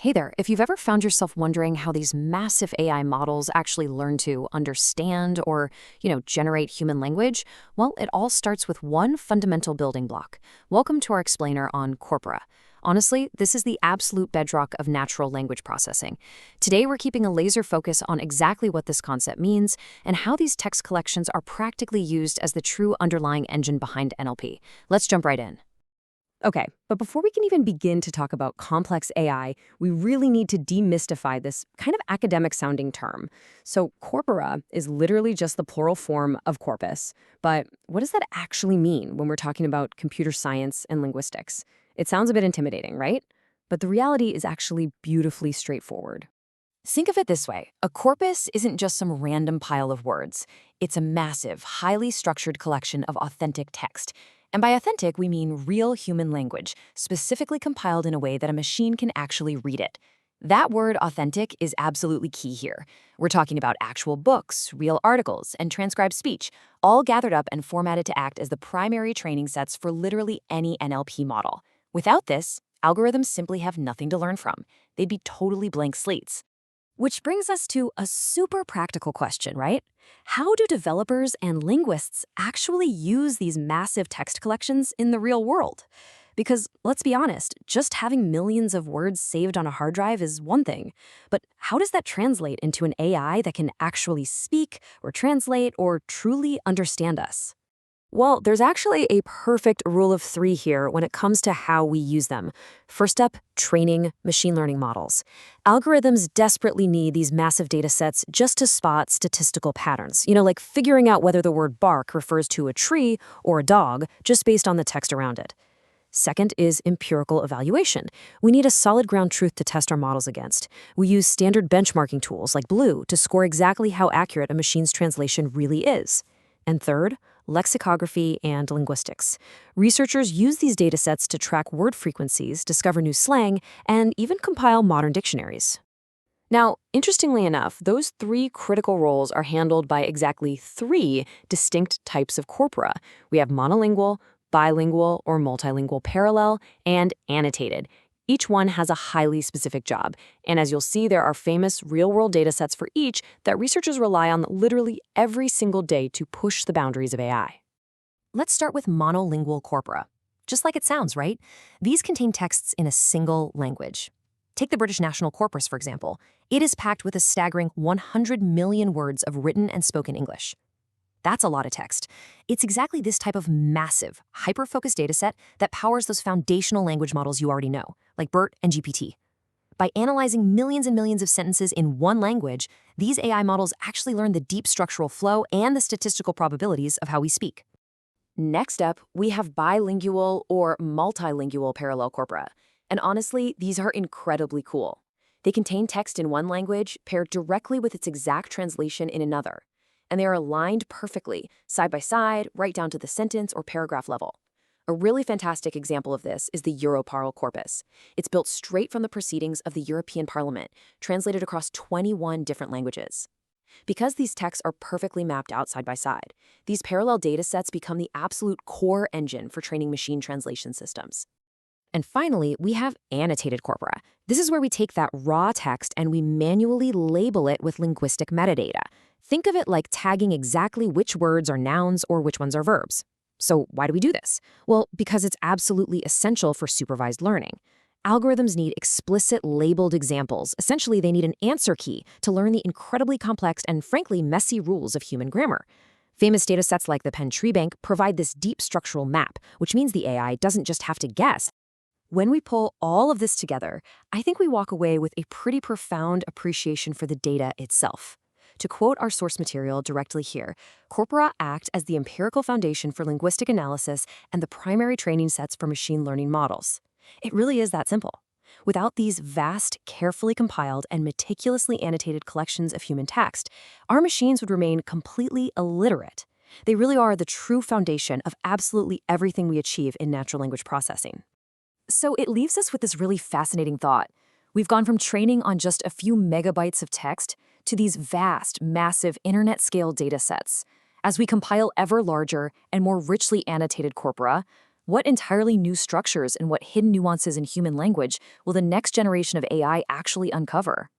Hey there, if you've ever found yourself wondering how these massive AI models actually learn to understand or, generate human language, well, it all starts with one fundamental building block. Welcome to our explainer on Corpora. Honestly, this is the absolute bedrock of natural language processing. Today, we're keeping a laser focus on exactly what this concept means and how these text collections are practically used as the true underlying engine behind NLP. Let's jump right in. Okay, but before we can even begin to talk about complex AI, we really need to demystify this kind of academic-sounding term. So corpora is literally just the plural form of corpus. But what does that actually mean when we're talking about computer science and linguistics? It sounds a bit intimidating, right? But the reality is actually beautifully straightforward. Think of it this way. A corpus isn't just some random pile of words. It's a massive, highly structured collection of authentic text. And by authentic, we mean real human language, specifically compiled in a way that a machine can actually read it. That word authentic is absolutely key here. We're talking about actual books, real articles, and transcribed speech, all gathered up and formatted to act as the primary training sets for literally any NLP model. Without this, algorithms simply have nothing to learn from. They'd be totally blank slates. Which brings us to a super practical question, right? How do developers and linguists actually use these massive text collections in the real world? Because, let's be honest, just having millions of words saved on a hard drive is one thing. But how does that translate into an AI that can actually speak or translate or truly understand us? Well, there's actually a perfect rule of three here when it comes to how we use them. First up, training machine learning models. Algorithms desperately need these massive data sets just to spot statistical patterns, like figuring out whether the word bark refers to a tree or a dog just based on the text around it. Second is empirical evaluation. We need a solid ground truth to test our models against. We use standard benchmarking tools like Blue to score exactly how accurate a machine's translation really is. And third, lexicography and linguistics. Researchers use these datasets to track word frequencies, discover new slang, and even compile modern dictionaries. Now, interestingly enough, those three critical roles are handled by exactly three distinct types of corpora. We have monolingual, bilingual or multilingual parallel, and annotated. Each one has a highly specific job, and as you'll see, there are famous real-world datasets for each that researchers rely on literally every single day to push the boundaries of AI. Let's start with monolingual corpora. Just like it sounds, right? These contain texts in a single language. Take the British National Corpus, for example. It is packed with a staggering 100 million words of written and spoken English. That's a lot of text. It's exactly this type of massive, hyper-focused dataset that powers those foundational language models you already know, like BERT and GPT. By analyzing millions and millions of sentences in one language, these AI models actually learn the deep structural flow and the statistical probabilities of how we speak. Next up, we have bilingual or multilingual parallel corpora. And honestly, these are incredibly cool. They contain text in one language paired directly with its exact translation in another. And they are aligned perfectly, side by side, right down to the sentence or paragraph level. A really fantastic example of this is the Europarl corpus. It's built straight from the proceedings of the European Parliament, translated across 21 different languages. Because these texts are perfectly mapped out side by side, these parallel datasets become the absolute core engine for training machine translation systems. And finally, we have annotated corpora. This is where we take that raw text and we manually label it with linguistic metadata. Think of it like tagging exactly which words are nouns or which ones are verbs. So why do we do this? Well, because it's absolutely essential for supervised learning. Algorithms need explicit labeled examples. Essentially, they need an answer key to learn the incredibly complex and frankly messy rules of human grammar. Famous datasets like the Penn Tree Bank provide this deep structural map, which means the AI doesn't just have to guess. When we pull all of this together, I think we walk away with a pretty profound appreciation for the data itself. To quote our source material directly here, corpora act as the empirical foundation for linguistic analysis and the primary training sets for machine learning models. It really is that simple. Without these vast, carefully compiled, and meticulously annotated collections of human text, our machines would remain completely illiterate. They really are the true foundation of absolutely everything we achieve in natural language processing. So it leaves us with this really fascinating thought. We've gone from training on just a few megabytes of text to these vast, massive internet-scale data sets. As we compile ever larger and more richly annotated corpora, What entirely new structures and what hidden nuances in human language will the next generation of AI actually uncover?